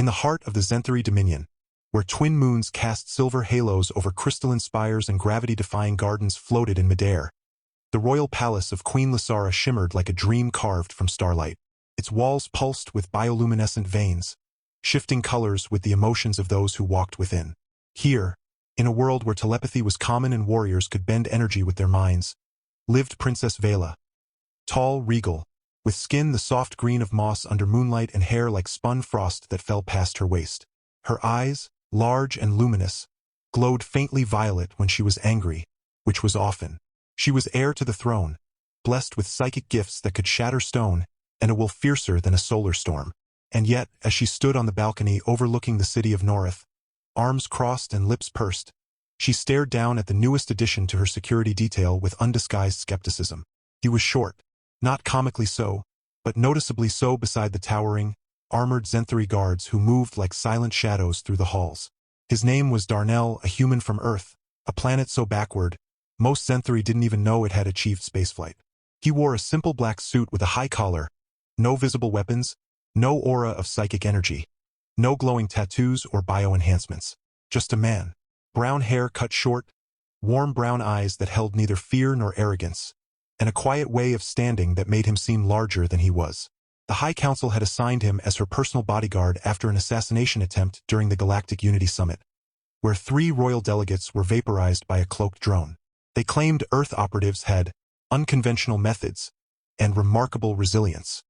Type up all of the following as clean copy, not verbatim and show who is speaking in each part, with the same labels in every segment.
Speaker 1: In the heart of the Zenthari Dominion, where twin moons cast silver halos over crystalline spires and gravity-defying gardens floated in midair, the royal palace of Queen Lysara shimmered like a dream carved from starlight. Its walls pulsed with bioluminescent veins, shifting colors with the emotions of those who walked within. Here, in a world where telepathy was common and warriors could bend energy with their minds, lived Princess Vela. Tall, regal, with skin the soft green of moss under moonlight and hair like spun frost that fell past her waist. Her eyes, large and luminous, glowed faintly violet when she was angry, which was often. She was heir to the throne, blessed with psychic gifts that could shatter stone, and a will fiercer than a solar storm. And yet, as she stood on the balcony overlooking the city of North, arms crossed and lips pursed, she stared down at the newest addition to her security detail with undisguised skepticism. He was short, not comically so, but noticeably so beside the towering, armored Zenthari guards who moved like silent shadows through the halls. His name was Darnell, a human from Earth, a planet so backward, most Zenthari didn't even know it had achieved spaceflight. He wore a simple black suit with a high collar, no visible weapons, no aura of psychic energy, no glowing tattoos or bio-enhancements. Just a man. Brown hair cut short, warm brown eyes that held neither fear nor arrogance, and a quiet way of standing that made him seem larger than he was. The High Council had assigned him as her personal bodyguard after an assassination attempt during the Galactic Unity Summit, where 3 royal delegates were vaporized by a cloaked drone. They claimed Earth operatives had unconventional methods and remarkable resilience.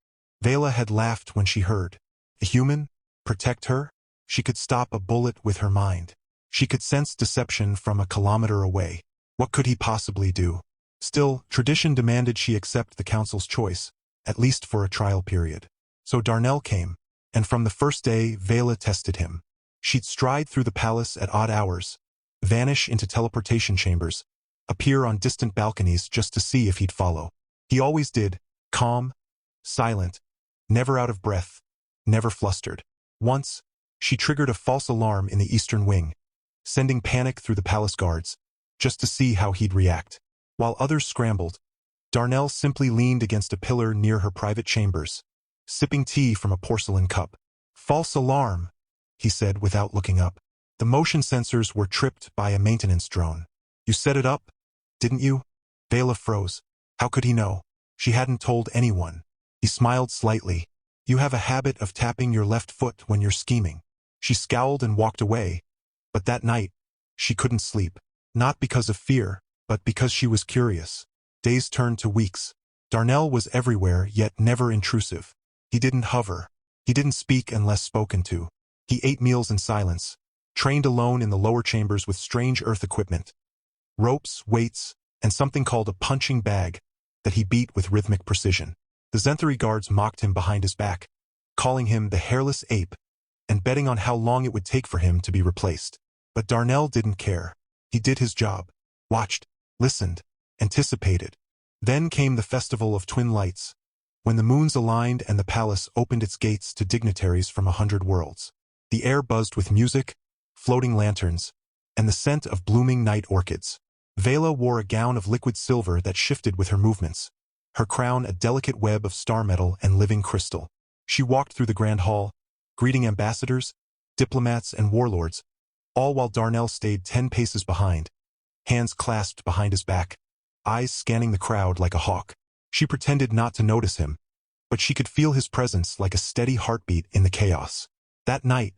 Speaker 1: Vela had laughed when she heard. A human? Protect her? She could stop a bullet with her mind. She could sense deception from a kilometer away. What could he possibly do? Still, tradition demanded she accept the Council's choice, at least for a trial period. So Darnell came, and from the first day, Vela tested him. She'd stride through the palace at odd hours, vanish into teleportation chambers, appear on distant balconies just to see if he'd follow. He always did, calm, silent, never out of breath, never flustered. Once, she triggered a false alarm in the eastern wing, sending panic through the palace guards, just to see how he'd react. While others scrambled, Darnell simply leaned against a pillar near her private chambers, sipping tea from a porcelain cup. "False alarm," he said without looking up. The motion sensors were tripped by a maintenance drone. "You set it up, didn't you?" Vela froze. How could he know? She hadn't told anyone. He smiled slightly. "You have a habit of tapping your left foot when you're scheming." She scowled and walked away, but that night, she couldn't sleep. Not because of fear, but because she was curious. Days turned to weeks. Darnell was everywhere, yet never intrusive. He didn't hover. He didn't speak unless spoken to. He ate meals in silence, trained alone in the lower chambers with strange Earth equipment, ropes, weights, and something called a punching bag that he beat with rhythmic precision. The Zenthari guards mocked him behind his back, calling him the hairless ape, and betting on how long it would take for him to be replaced. But Darnell didn't care. He did his job. Watched, listened, anticipated. Then came the Festival of Twin Lights, when the moons aligned and the palace opened its gates to dignitaries from 100 worlds. The air buzzed with music, floating lanterns, and the scent of blooming night orchids. Vela wore a gown of liquid silver that shifted with her movements, her crown a delicate web of star metal and living crystal. She walked through the grand hall, greeting ambassadors, diplomats, and warlords, all while Darnell stayed 10 paces behind, hands clasped behind his back, eyes scanning the crowd like a hawk. She pretended not to notice him, but she could feel his presence like a steady heartbeat in the chaos. That night,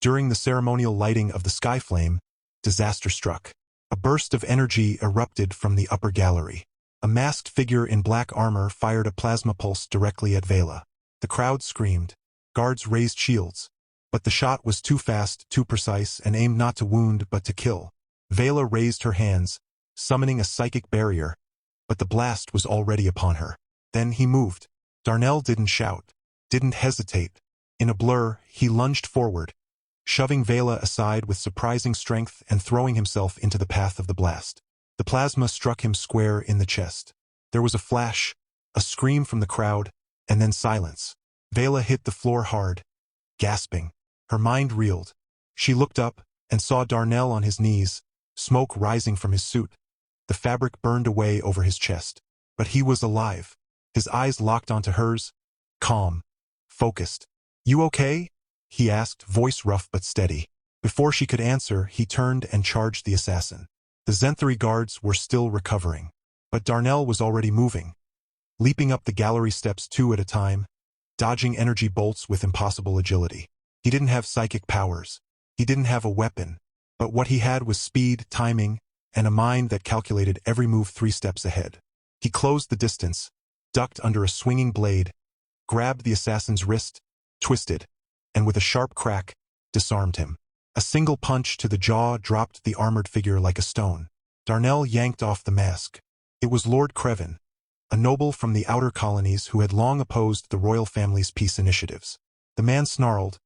Speaker 1: during the ceremonial lighting of the sky flame, disaster struck. A burst of energy erupted from the upper gallery. A masked figure in black armor fired a plasma pulse directly at Vela. The crowd screamed. Guards raised shields. But the shot was too fast, too precise, and aimed not to wound but to kill. Vela raised her hands, summoning a psychic barrier, but the blast was already upon her. Then he moved. Darnell didn't shout, didn't hesitate. In a blur, he lunged forward, shoving Vela aside with surprising strength and throwing himself into the path of the blast. The plasma struck him square in the chest. There was a flash, a scream from the crowd, and then silence. Vela hit the floor hard, gasping. Her mind reeled. She looked up and saw Darnell on his knees, smoke rising from his suit. The fabric burned away over his chest. But he was alive. His eyes locked onto hers, calm, focused. "You okay?" he asked, voice rough but steady. Before she could answer, he turned and charged the assassin. The Zenthari guards were still recovering, but Darnell was already moving, leaping up the gallery steps two at a time, dodging energy bolts with impossible agility. He didn't have psychic powers. He didn't have a weapon, but what he had was speed, timing, and a mind that calculated every move 3 steps ahead. He closed the distance, ducked under a swinging blade, grabbed the assassin's wrist, twisted, and with a sharp crack, disarmed him. A single punch to the jaw dropped the armored figure like a stone. Darnell yanked off the mask. It was Lord Creven, a noble from the outer colonies who had long opposed the royal family's peace initiatives. The man snarled,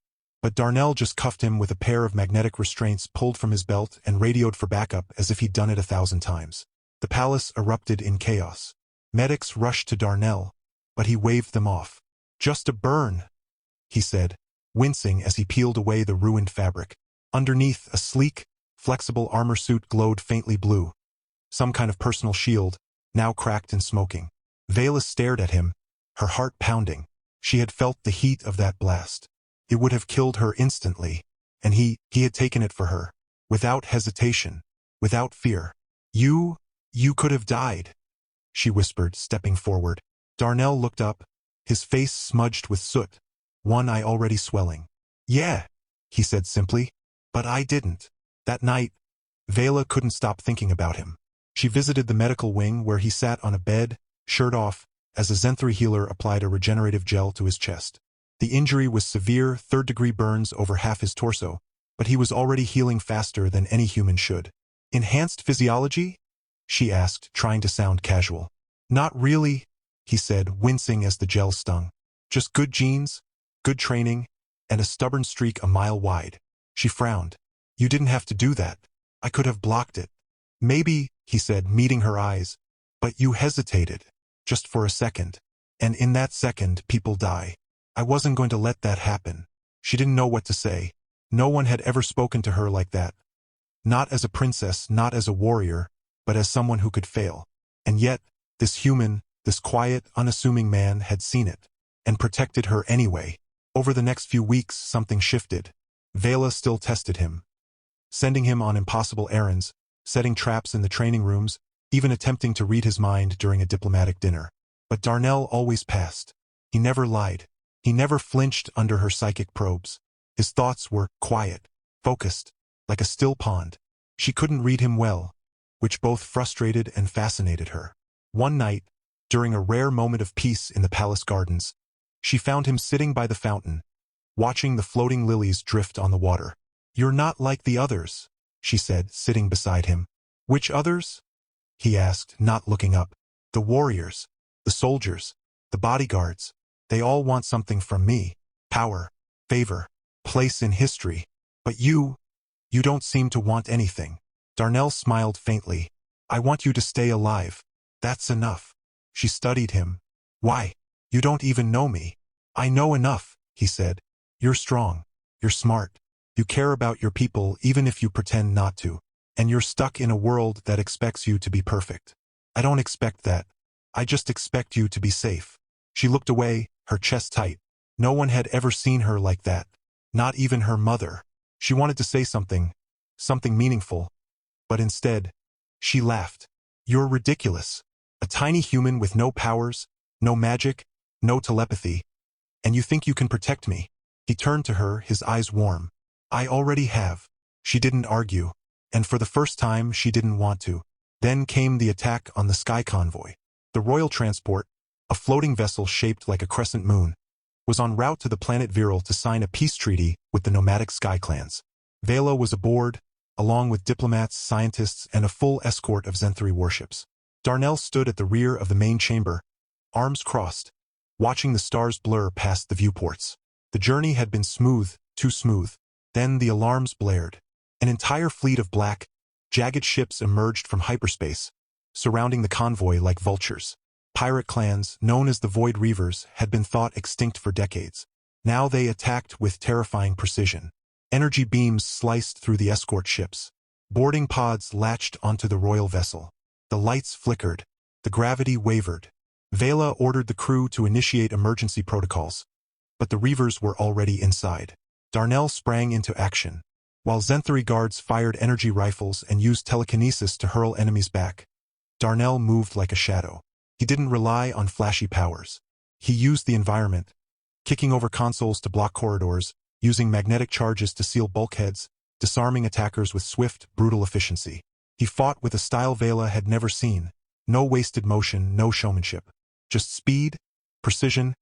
Speaker 1: but Darnell just cuffed him with a pair of magnetic restraints pulled from his belt and radioed for backup as if he'd done it 1,000 times. The palace erupted in chaos. Medics rushed to Darnell, but he waved them off. "Just a burn," he said, wincing as he peeled away the ruined fabric. Underneath, a sleek, flexible armor suit glowed faintly blue, some kind of personal shield, now cracked and smoking. Vela stared at him, her heart pounding. She had felt the heat of that blast. It would have killed her instantly, and he had taken it for her, without hesitation, without fear. You could have died," she whispered, stepping forward. Darnell looked up, his face smudged with soot, one eye already swelling. "Yeah," he said simply, "but I didn't." That night, Vela couldn't stop thinking about him. She visited the medical wing where he sat on a bed, shirt off, as a Zenthari healer applied a regenerative gel to his chest. The injury was severe, 3rd-degree burns over half his torso, but he was already healing faster than any human should. "Enhanced physiology?" she asked, trying to sound casual. "Not really," he said, wincing as the gel stung. "Just good genes, good training, and a stubborn streak a mile wide." She frowned. "You didn't have to do that. I could have blocked it." "Maybe," he said, meeting her eyes, "but you hesitated, just for a second. And in that second, people die. I wasn't going to let that happen." She didn't know what to say. No one had ever spoken to her like that. Not as a princess, not as a warrior, but as someone who could fail. And yet, this human, this quiet, unassuming man had seen it, and protected her anyway. Over the next few weeks, something shifted. Vela still tested him, sending him on impossible errands, setting traps in the training rooms, even attempting to read his mind during a diplomatic dinner. But Darnell always passed. He never lied. He never flinched under her psychic probes. His thoughts were quiet, focused, like a still pond. She couldn't read him well, which both frustrated and fascinated her. One night, during a rare moment of peace in the palace gardens, she found him sitting by the fountain, watching the floating lilies drift on the water. "You're not like the others," she said, sitting beside him. "Which others?" he asked, not looking up. "The warriors, the soldiers, the bodyguards. They all want something from me. Power, favor, place in history. But you don't seem to want anything." Darnell smiled faintly. "I want you to stay alive. That's enough." She studied him. "Why? You don't even know me." "I know enough," he said. "You're strong. You're smart. You care about your people even if you pretend not to. And you're stuck in a world that expects you to be perfect. I don't expect that. I just expect you to be safe." She looked away, her chest tight. No one had ever seen her like that. Not even her mother. She wanted to say something meaningful. But instead, she laughed. "You're ridiculous. A tiny human with no powers, no magic, no telepathy. And you think you can protect me?" He turned to her, his eyes warm. "I already have." She didn't argue. And for the first time, she didn't want to. Then came the attack on the sky convoy. The royal transport, a floating vessel shaped like a crescent moon, was en route to the planet Viral to sign a peace treaty with the nomadic sky clans. Vela was aboard, along with diplomats, scientists, and a full escort of Zenthari warships. Darnell stood at the rear of the main chamber, arms crossed, watching the stars blur past the viewports. The journey had been smooth, too smooth. Then the alarms blared. An entire fleet of black, jagged ships emerged from hyperspace, surrounding the convoy like vultures. Pirate clans, known as the Void Reavers, had been thought extinct for decades. Now they attacked with terrifying precision. Energy beams sliced through the escort ships. Boarding pods latched onto the royal vessel. The lights flickered. The gravity wavered. Vela ordered the crew to initiate emergency protocols, but the Reavers were already inside. Darnell sprang into action. While Zenthari guards fired energy rifles and used telekinesis to hurl enemies back, Darnell moved like a shadow. He didn't rely on flashy powers. He used the environment, kicking over consoles to block corridors, using magnetic charges to seal bulkheads, disarming attackers with swift, brutal efficiency. He fought with a style Vela had never seen. No wasted motion, no showmanship. Just speed, precision,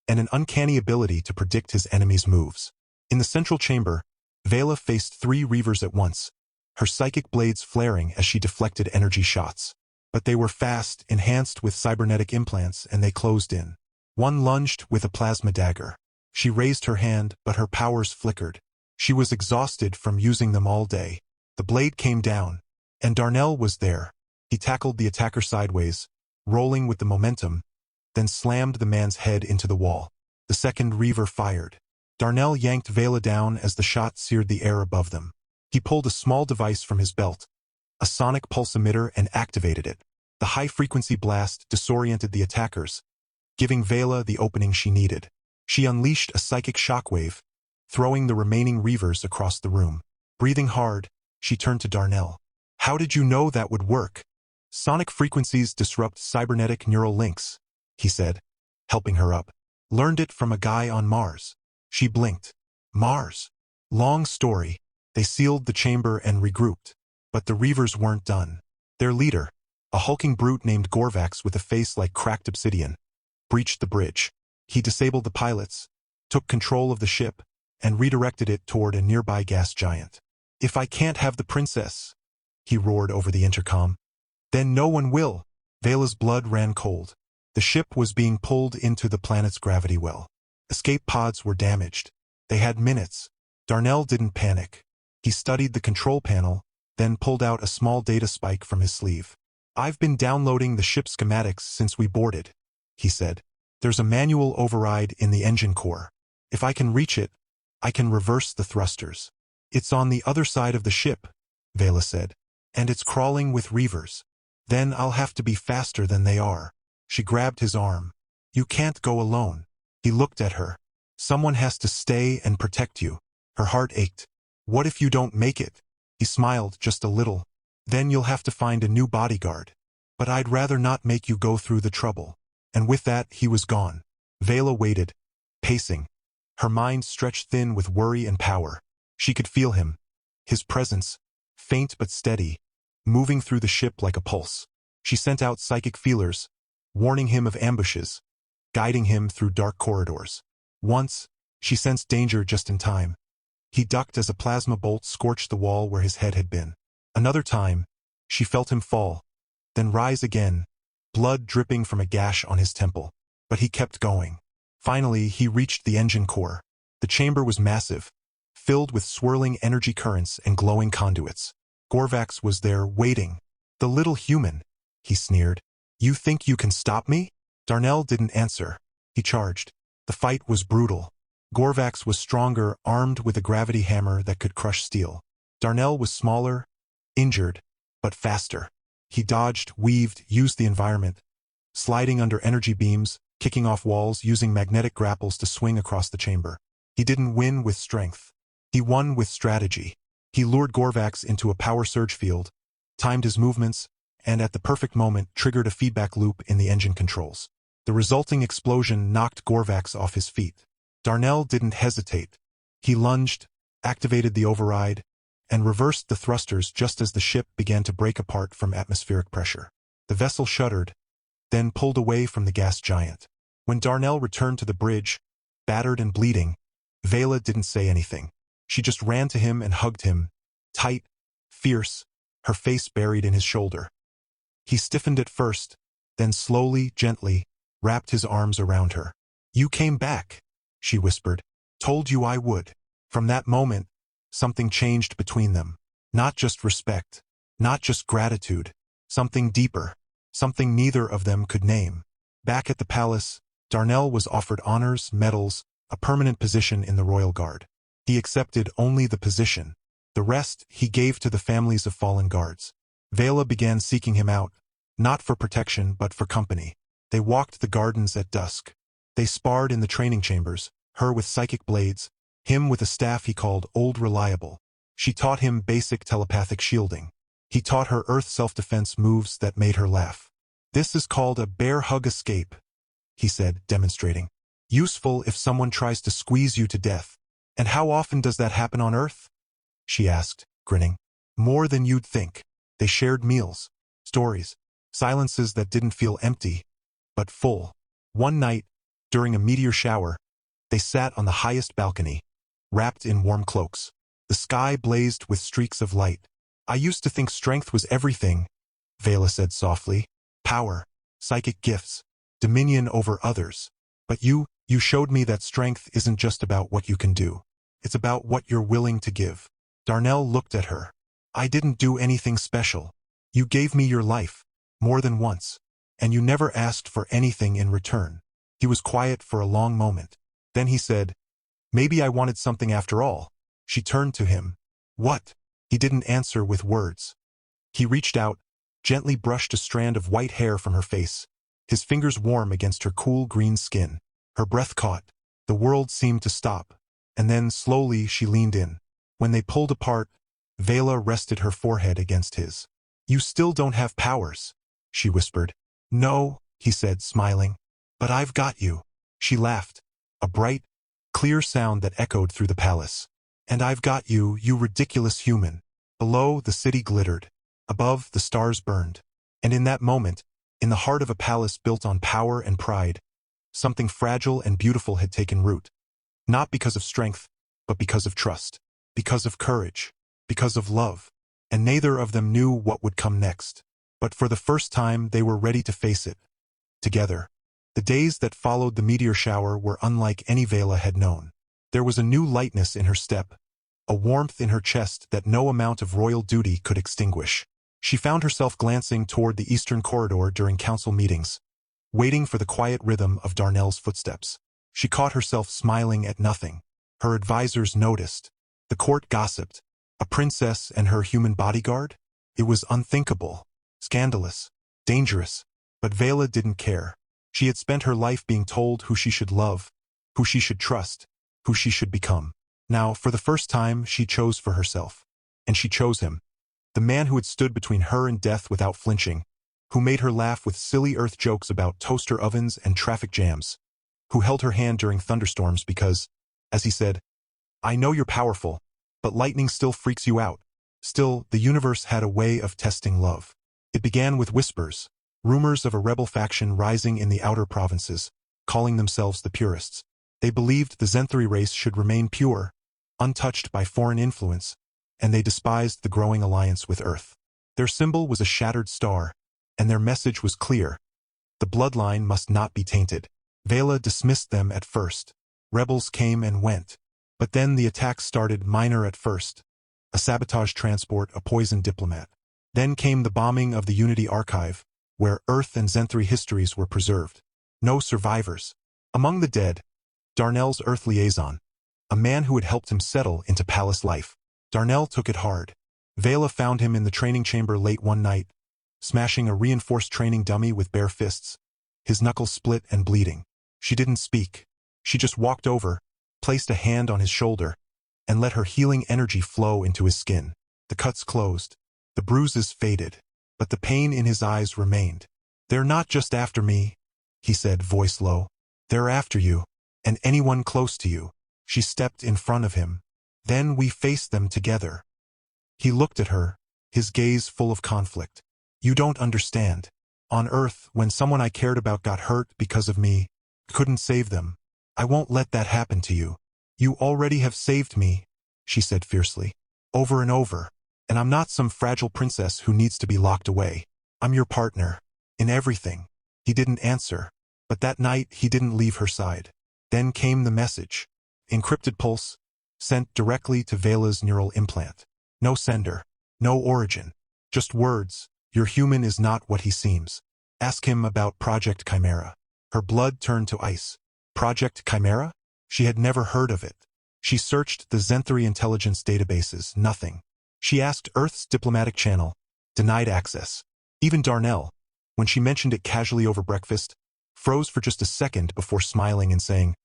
Speaker 1: and an uncanny ability to predict his enemies' moves. In the central chamber, Vela faced 3 Reavers at once, her psychic blades flaring as she deflected energy shots. But they were fast, enhanced with cybernetic implants, and they closed in. One lunged with a plasma dagger. She raised her hand, but her powers flickered. She was exhausted from using them all day. The blade came down, and Darnell was there. He tackled the attacker sideways, rolling with the momentum, then slammed the man's head into the wall. The second Reaver fired. Darnell yanked Vela down as the shot seared the air above them. He pulled a small device from his belt, a sonic pulse emitter, and activated it. The high-frequency blast disoriented the attackers, giving Vela the opening she needed. She unleashed a psychic shockwave, throwing the remaining Reavers across the room. Breathing hard, she turned to Darnell. "How did you know that would work?" "Sonic frequencies disrupt cybernetic neural links," he said, helping her up. "Learned it from a guy on Mars." She blinked. Mars. Long story. They sealed the chamber and regrouped. But the Reavers weren't done. Their leader, a hulking brute named Gorvax with a face like cracked obsidian, breached the bridge. He disabled the pilots, took control of the ship, and redirected it toward a nearby gas giant. "If I can't have the princess," he roared over the intercom, "then no one will." Vela's blood ran cold. The ship was being pulled into the planet's gravity well. Escape pods were damaged. They had minutes. Darnell didn't panic. He studied the control panel, then pulled out a small data spike from his sleeve. "I've been downloading the ship schematics since we boarded," he said. "There's a manual override in the engine core. If I can reach it, I can reverse the thrusters." "It's on the other side of the ship," Vela said, "and it's crawling with Reavers. Then I'll have to be faster than they are." She grabbed his arm. "You can't go alone." He looked at her. "Someone has to stay and protect you." Her heart ached. "What if you don't make it?" He smiled just a little. "Then you'll have to find a new bodyguard. But I'd rather not make you go through the trouble." And with that, he was gone. Vela waited, pacing. Her mind stretched thin with worry and power. She could feel him, his presence, faint but steady, moving through the ship like a pulse. She sent out psychic feelers, warning him of ambushes, guiding him through dark corridors. Once, she sensed danger just in time. He ducked as a plasma bolt scorched the wall where his head had been. Another time, she felt him fall, then rise again, blood dripping from a gash on his temple. But he kept going. Finally, he reached the engine core. The chamber was massive, filled with swirling energy currents and glowing conduits. Gorvax was there, waiting. "The little human," he sneered. "You think you can stop me?" Darnell didn't answer. He charged. The fight was brutal. Gorvax was stronger, armed with a gravity hammer that could crush steel. Darnell was smaller, injured, but faster. He dodged, weaved, used the environment, sliding under energy beams, kicking off walls, using magnetic grapples to swing across the chamber. He didn't win with strength. He won with strategy. He lured Gorvax into a power surge field, timed his movements, and at the perfect moment triggered a feedback loop in the engine controls. The resulting explosion knocked Gorvax off his feet. Darnell didn't hesitate. He lunged, activated the override, and reversed the thrusters just as the ship began to break apart from atmospheric pressure. The vessel shuddered, then pulled away from the gas giant. When Darnell returned to the bridge, battered and bleeding, Vela didn't say anything. She just ran to him and hugged him, tight, fierce, her face buried in his shoulder. He stiffened at first, then slowly, gently, wrapped his arms around her. "You came back," she whispered. "Told you I would." From that moment, something changed between them. Not just respect, not just gratitude, something deeper, something neither of them could name. Back at the palace, Darnell was offered honors, medals, a permanent position in the Royal Guard. He accepted only the position. The rest he gave to the families of fallen guards. Vela began seeking him out, not for protection but for company. They walked the gardens at dusk. They sparred in the training chambers, her with psychic blades, Him with a staff he called Old Reliable. She taught him basic telepathic shielding. He taught her Earth self-defense moves that made her laugh. "This is called a bear hug escape," he said, demonstrating. "Useful if someone tries to squeeze you to death." "And how often does that happen on Earth?" she asked, grinning. "More than you'd think." They shared meals, stories, silences that didn't feel empty, but full. One night, during a meteor shower, they sat on the highest balcony, wrapped in warm cloaks. The sky blazed with streaks of light. "I used to think strength was everything," Vela said softly. "Power, psychic gifts, dominion over others. But you showed me that strength isn't just about what you can do. It's about what you're willing to give." Darnell looked at her. "I didn't do anything special. You gave me your life, more than once, and you never asked for anything in return." He was quiet for a long moment. Then he said, "Maybe I wanted something after all." She turned to him. "What?" He didn't answer with words. He reached out, gently brushed a strand of white hair from her face, his fingers warm against her cool green skin. Her breath caught. The world seemed to stop, and then slowly she leaned in. When they pulled apart, Vela rested her forehead against his. "You still don't have powers," she whispered. "No," he said, smiling. "But I've got you." She laughed, a bright, clear sound that echoed through the palace. "And I've got you, you ridiculous human." Below, the city glittered. Above, the stars burned. And in that moment, in the heart of a palace built on power and pride, something fragile and beautiful had taken root. Not because of strength, but because of trust, because of courage, because of love. And neither of them knew what would come next. But for the first time, they were ready to face it. Together. The days that followed the meteor shower were unlike any Vela had known. There was a new lightness in her step, a warmth in her chest that no amount of royal duty could extinguish. She found herself glancing toward the eastern corridor during council meetings, waiting for the quiet rhythm of Darnell's footsteps. She caught herself smiling at nothing. Her advisors noticed. The court gossiped. A princess and her human bodyguard? It was unthinkable, scandalous, dangerous. But Vela didn't care. She had spent her life being told who she should love, who she should trust, who she should become. Now, for the first time, she chose for herself. And she chose him. The man who had stood between her and death without flinching, who made her laugh with silly earth jokes about toaster ovens and traffic jams, who held her hand during thunderstorms because, as he said, "I know you're powerful, but lightning still freaks you out." Still, the universe had a way of testing love. It began with whispers, rumors of a rebel faction rising in the outer provinces, calling themselves the Purists. They believed the Zenthri race should remain pure, untouched by foreign influence, and they despised the growing alliance with Earth. Their symbol was a shattered star, and their message was clear. The bloodline must not be tainted. Vela dismissed them at first. Rebels came and went. But then the attacks started, minor at first. A sabotage transport, a poisoned diplomat. Then came the bombing of the Unity Archive, where Earth and Zenthri histories were preserved. No survivors. Among the dead, Darnell's Earth liaison, a man who had helped him settle into palace life. Darnell took it hard. Vela found him in the training chamber late one night, smashing a reinforced training dummy with bare fists, his knuckles split and bleeding. She didn't speak. She just walked over, placed a hand on his shoulder, and let her healing energy flow into his skin. The cuts closed. The bruises faded, but the pain in his eyes remained. "They're not just after me," he said, voice low. "They're after you, and anyone close to you." She stepped in front of him. "Then we faced them together." He looked at her, his gaze full of conflict. "You don't understand. On Earth, when someone I cared about got hurt because of me, couldn't save them. I won't let that happen to you. You already have saved me," she said fiercely. "Over and over. And I'm not some fragile princess who needs to be locked away. I'm your partner. In everything." He didn't answer. But that night, he didn't leave her side. Then came the message. Encrypted pulse, sent directly to Vela's neural implant. No sender. No origin. Just words. "Your human is not what he seems. Ask him about Project Chimera." Her blood turned to ice. Project Chimera? She had never heard of it. She searched the Zenthri intelligence databases, nothing. She asked Earth's diplomatic channel, denied access. Even Darnell, when she mentioned it casually over breakfast, froze for just a second before smiling and saying,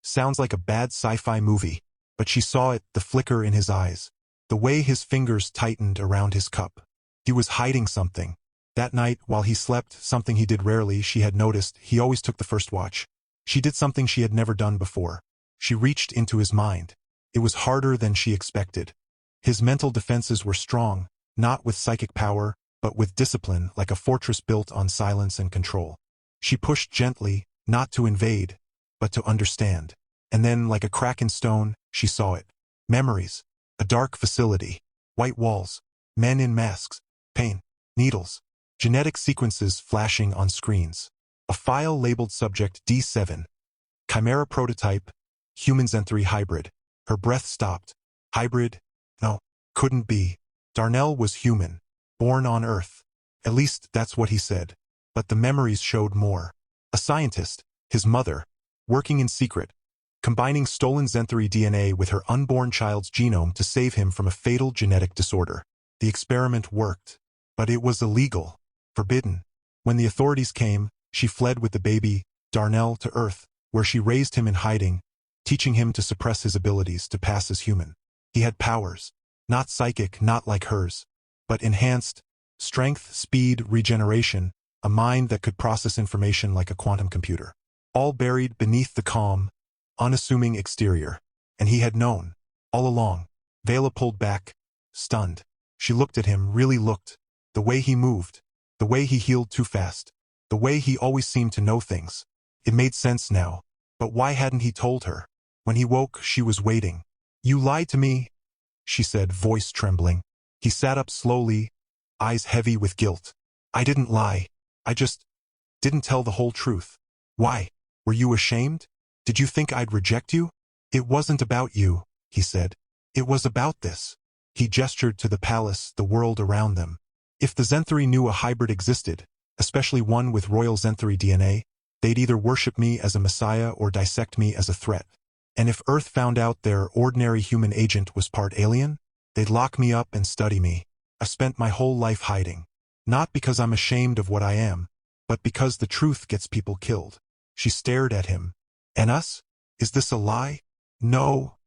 Speaker 1: "Sounds like a bad sci-fi movie." but she saw it, the flicker in his eyes, the way his fingers tightened around his cup. He was hiding something. That night, while he slept, something he did rarely, she had noticed, he always took the first watch. She did something she had never done before. She reached into his mind. It was harder than she expected. His mental defenses were strong, not with psychic power, but with discipline, like a fortress built on silence and control. She pushed gently, not to invade, but to understand. And then, like a crack in stone, she saw it. Memories. A dark facility. White walls. Men in masks. Pain. Needles. Genetic sequences flashing on screens. A file labeled Subject D7. Chimera prototype. Human Zen3 hybrid. Her breath stopped. Hybrid? No, couldn't be. Darnell was human. Born on Earth. At least that's what he said. But the memories showed more. A scientist, his mother, working in secret, combining stolen Zen3 DNA with her unborn child's genome to save him from a fatal genetic disorder. The experiment worked. But it was illegal. Forbidden. When the authorities came, she fled with the baby, Darnell, to Earth, where she raised him in hiding, teaching him to suppress his abilities to pass as human. He had powers. Not psychic, not like hers, but enhanced, strength, speed, regeneration, a mind that could process information like a quantum computer. All buried beneath the calm, unassuming exterior. And he had known. All along. Vela pulled back, stunned. She looked at him, really looked. The way he moved. The way he healed too fast. The way he always seemed to know things. It made sense now. But why hadn't he told her? When he woke, she was waiting. "You lied to me," she said, voice trembling. He sat up slowly, eyes heavy with guilt. "I didn't lie. I just didn't tell the whole truth." "Why? Were you ashamed? Did you think I'd reject you?" "It wasn't about you," he said. "It was about this." He gestured to the palace, the world around them. If the Zen3 knew a hybrid existed, especially one with royal Zen3 DNA, they'd either worship me as a messiah or dissect me as a threat. And if Earth found out their ordinary human agent was part alien, they'd lock me up and study me. I've spent my whole life hiding. Not because I'm ashamed of what I am, but because the truth gets people killed. She stared at him. "And us? Is this a lie?" "No,"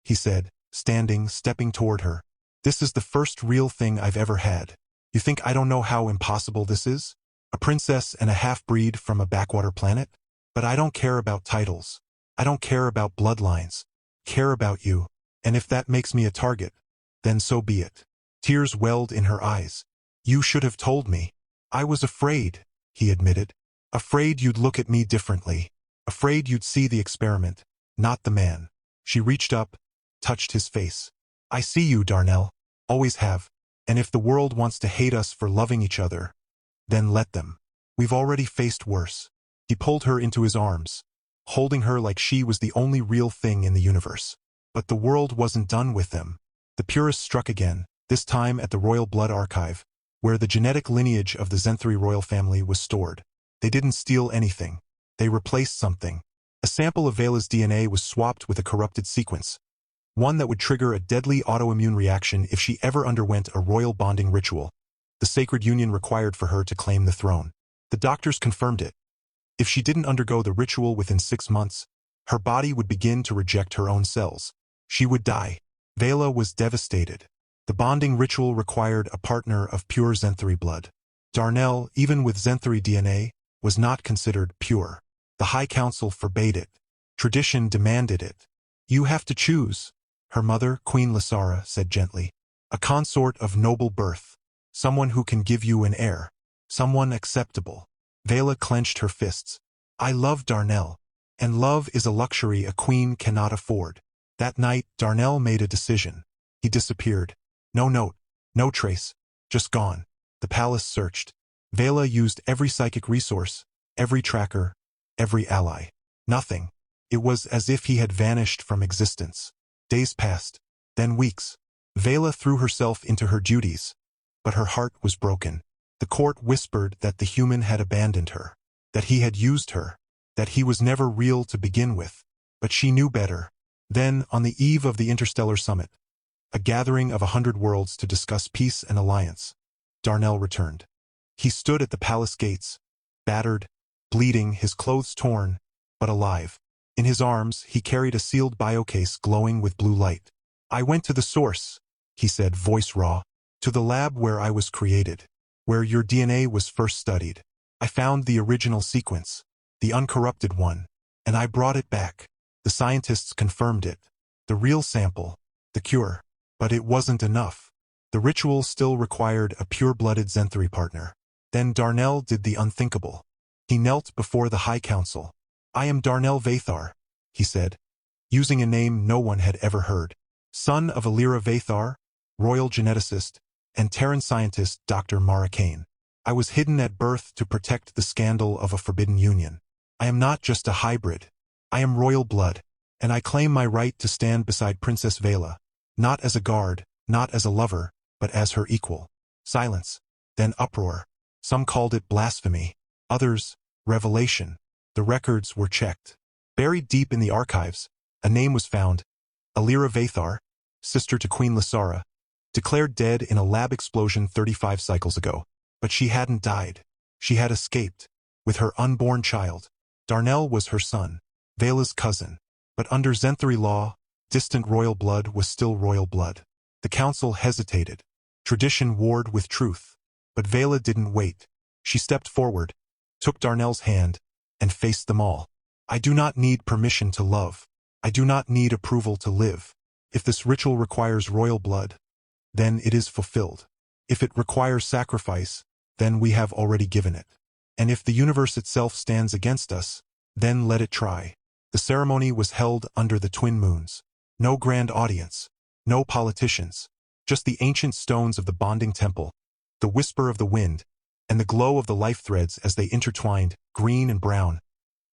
Speaker 1: he said, standing, stepping toward her. "This is the first real thing I've ever had. You think I don't know how impossible this is? A princess and a half-breed from a backwater planet? But I don't care about titles. I don't care about bloodlines. I care about you. And if that makes me a target, then so be it." Tears welled in her eyes. "You should have told me. I was afraid," he admitted. "Afraid you'd look at me differently. Afraid you'd see the experiment, not the man." She reached up, touched his face. "I see you, Darnell. Always have. And if the world wants to hate us for loving each other, then let them. We've already faced worse." He pulled her into his arms, holding her like she was the only real thing in the universe. But the world wasn't done with them. The purists struck again, this time at the Royal Blood Archive, where the genetic lineage of the Zen3 royal family was stored. They didn't steal anything. They replaced something. A sample of Vela's DNA was swapped with a corrupted sequence, one that would trigger a deadly autoimmune reaction if she ever underwent a royal bonding ritual, the sacred union required for her to claim the throne. The doctors confirmed it. If she didn't undergo the ritual within 6 months, her body would begin to reject her own cells. She would die. Vela was devastated. The bonding ritual required a partner of pure Zen3 blood. Darnell, even with Zen3 DNA, was not considered pure. The High Council forbade it. Tradition demanded it. "You have to choose," her mother, Queen Lysara, said gently. "A consort of noble birth. Someone who can give you an heir. Someone acceptable." Vela clenched her fists. "I love Darnell. And love is a luxury a queen cannot afford." That night, Darnell made a decision. He disappeared. No note, no trace, just gone. The palace searched. Vela used every psychic resource, every tracker, every ally. Nothing. It was as if he had vanished from existence. Days passed, then weeks. Vela threw herself into her duties, but her heart was broken. The court whispered that the human had abandoned her, that he had used her, that he was never real to begin with. But she knew better. Then, on the eve of the Interstellar Summit, a gathering of 100 worlds to discuss peace and alliance, Darnell returned. He stood at the palace gates, battered, bleeding, his clothes torn, but alive. In his arms, he carried a sealed biocase glowing with blue light. "I went to the source," he said, voice raw. "To the lab where I was created. Where your DNA was first studied. I found the original sequence. The uncorrupted one. And I brought it back. The scientists confirmed it. The real sample. The cure. But it wasn't enough. The ritual still required a pure-blooded Zenthri partner. Then Darnell did the unthinkable. He knelt before the High Council. "I am Darnell Vathar," he said, using a name no one had ever heard. "Son of Alira Vathar, royal geneticist, and Terran scientist Dr. Mara Kane. I was hidden at birth to protect the scandal of a forbidden union. I am not just a hybrid. I am royal blood, and I claim my right to stand beside Princess Vela, not as a guard, not as a lover, but as her equal." Silence, then uproar. Some called it blasphemy. Others, revelation. The records were checked. Buried deep in the archives, a name was found. Alira Vathar, sister to Queen Lysara, declared dead in a lab explosion 35 cycles ago. But she hadn't died. She had escaped, with her unborn child. Darnell was her son, Vela's cousin. But under Zenthri law, distant royal blood was still royal blood. The council hesitated. Tradition warred with truth. But Vela didn't wait. She stepped forward, took Darnell's hand, and faced them all. "I do not need permission to love. I do not need approval to live. If this ritual requires royal blood, then it is fulfilled. If it requires sacrifice, then we have already given it. And if the universe itself stands against us, then let it try." The ceremony was held under the twin moons. No grand audience, no politicians, just the ancient stones of the bonding temple, the whisper of the wind, and the glow of the life threads as they intertwined, green and brown,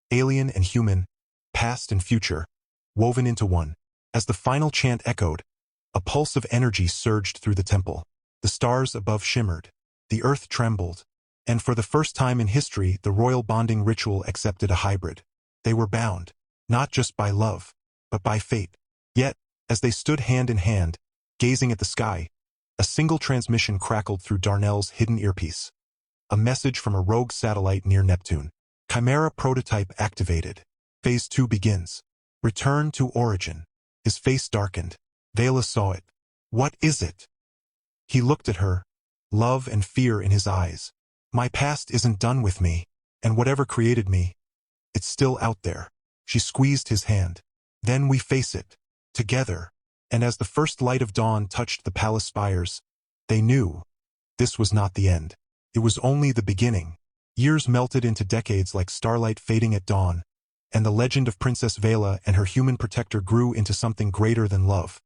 Speaker 1: alien and human, past and future, woven into one. As the final chant echoed, a pulse of energy surged through the temple. The stars above shimmered. The earth trembled. And for the first time in history, the royal bonding ritual accepted a hybrid. They were bound, not just by love, but by fate. Yet, as they stood hand in hand, gazing at the sky, a single transmission crackled through Darnell's hidden earpiece. A message from a rogue satellite near Neptune. Chimera prototype activated. Phase 2 begins. Return to origin. His face darkened. Vela saw it. "What is it?" He looked at her, love and fear in his eyes. "My past isn't done with me, and whatever created me, it's still out there." She squeezed his hand. "Then we face it, together." And as the first light of dawn touched the palace spires, they knew this was not the end. It was only the beginning. Years melted into decades like starlight fading at dawn, and the legend of Princess Vela and her human protector grew into something greater than love.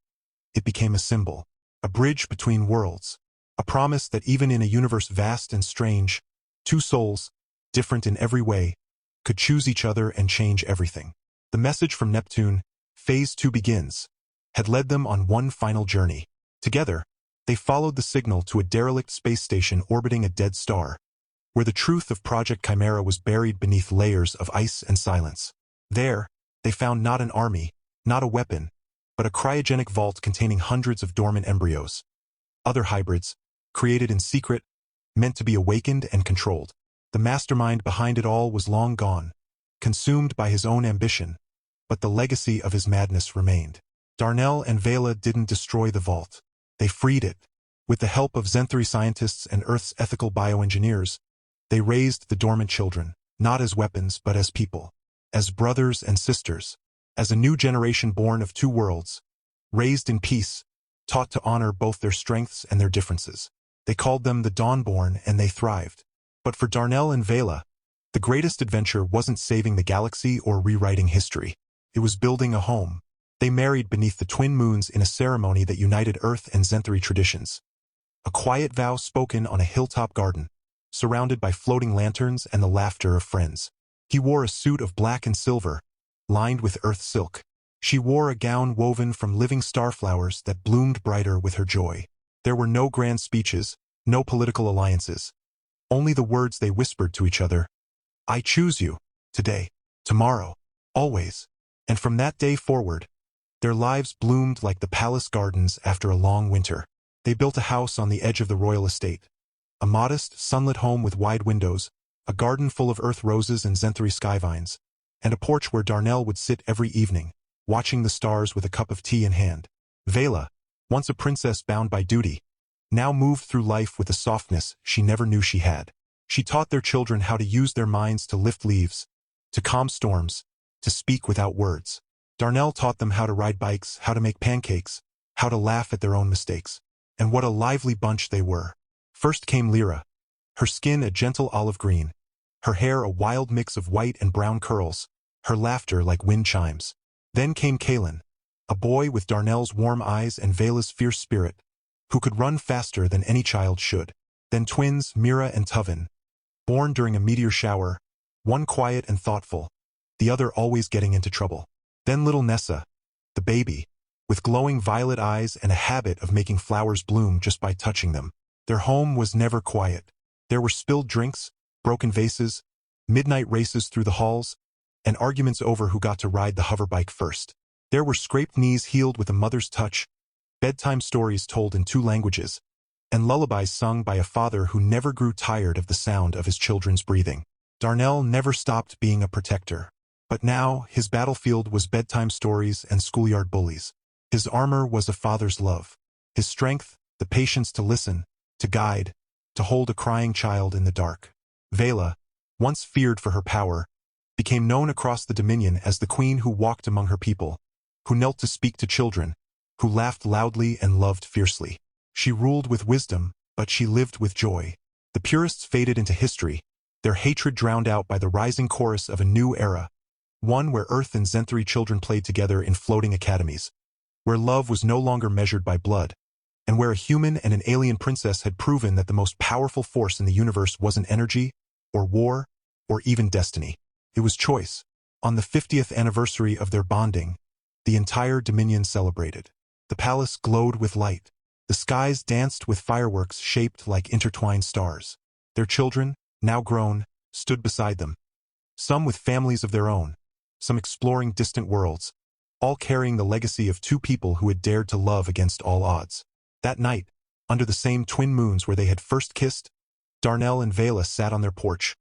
Speaker 1: It became a symbol, a bridge between worlds, a promise that even in a universe vast and strange, two souls, different in every way, could choose each other and change everything. The message from Neptune, Phase 2 begins, had led them on one final journey. Together, they followed the signal to a derelict space station orbiting a dead star, where the truth of Project Chimera was buried beneath layers of ice and silence. There, they found not an army, not a weapon, but a cryogenic vault containing hundreds of dormant embryos. Other hybrids, created in secret, meant to be awakened and controlled. The mastermind behind it all was long gone, consumed by his own ambition, but the legacy of his madness remained. Darnell and Vela didn't destroy the vault. They freed it. With the help of Zenthri scientists and Earth's ethical bioengineers, they raised the dormant children, not as weapons but as people, as brothers and sisters, as a new generation born of two worlds, raised in peace, taught to honor both their strengths and their differences. They called them the Dawnborn, and they thrived. But for Darnell and Vela, the greatest adventure wasn't saving the galaxy or rewriting history. It was building a home. They married beneath the twin moons in a ceremony that united Earth and Zenthri traditions. A quiet vow spoken on a hilltop garden, surrounded by floating lanterns and the laughter of friends. He wore a suit of black and silver, lined with earth silk. She wore a gown woven from living starflowers that bloomed brighter with her joy. There were no grand speeches, no political alliances. Only the words they whispered to each other. "I choose you, today, tomorrow, always." And from that day forward, their lives bloomed like the palace gardens after a long winter. They built a house on the edge of the royal estate. A modest, sunlit home with wide windows, a garden full of earth roses and Zenthri skyvines. and a porch where Darnell would sit every evening, watching the stars with a cup of tea in hand. Vela, once a princess bound by duty, now moved through life with a softness she never knew she had. She taught their children how to use their minds to lift leaves, to calm storms, to speak without words. Darnell taught them how to ride bikes, how to make pancakes, how to laugh at their own mistakes. And what a lively bunch they were. First came Lyra, her skin a gentle olive green, her hair a wild mix of white and brown curls, her laughter like wind chimes. Then came Kalen, a boy with Darnell's warm eyes and Vela's fierce spirit, who could run faster than any child should. Then twins, Mira and Tuvin, born during a meteor shower, one quiet and thoughtful, the other always getting into trouble. Then little Nessa, the baby, with glowing violet eyes and a habit of making flowers bloom just by touching them. Their home was never quiet. There were spilled drinks, broken vases, midnight races through the halls, and arguments over who got to ride the hoverbike first. There were scraped knees healed with a mother's touch, bedtime stories told in 2 languages, and lullabies sung by a father who never grew tired of the sound of his children's breathing. Darnell never stopped being a protector. But now, his battlefield was bedtime stories and schoolyard bullies. His armor was a father's love. His strength, the patience to listen, to guide, to hold a crying child in the dark. Vela, once feared for her power, became known across the Dominion as the queen who walked among her people, who knelt to speak to children, who laughed loudly and loved fiercely. She ruled with wisdom, but she lived with joy. The purists faded into history, their hatred drowned out by the rising chorus of a new era, one where Earth and Zenthri children played together in floating academies, where love was no longer measured by blood, and where a human and an alien princess had proven that the most powerful force in the universe wasn't energy, or war, or even destiny. It was choice. On the 50th anniversary of their bonding, the entire Dominion celebrated. The palace glowed with light. The skies danced with fireworks shaped like intertwined stars. Their children, now grown, stood beside them, some with families of their own, some exploring distant worlds, all carrying the legacy of 2 people who had dared to love against all odds. That night, under the same twin moons where they had first kissed, Darnell and Vela sat on their porch,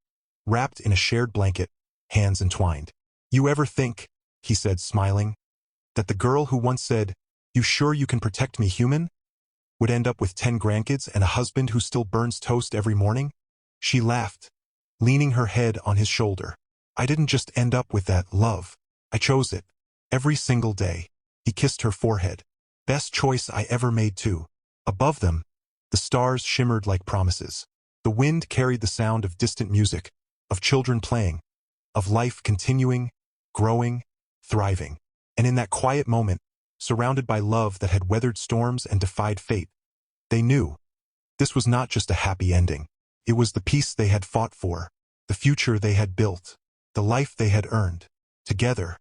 Speaker 1: wrapped in a shared blanket, hands entwined. "You ever think," he said, smiling, "that the girl who once said, 'You sure you can protect me, human?' would end up with 10 grandkids and a husband who still burns toast every morning?" She laughed, leaning her head on his shoulder. "I didn't just end up with that, love. I chose it. Every single day." He kissed her forehead. "Best choice I ever made, too." Above them, the stars shimmered like promises. The wind carried the sound of distant music, of children playing, of life continuing, growing, thriving. And in that quiet moment, surrounded by love that had weathered storms and defied fate, they knew this was not just a happy ending. It was the peace they had fought for, the future they had built, the life they had earned, together,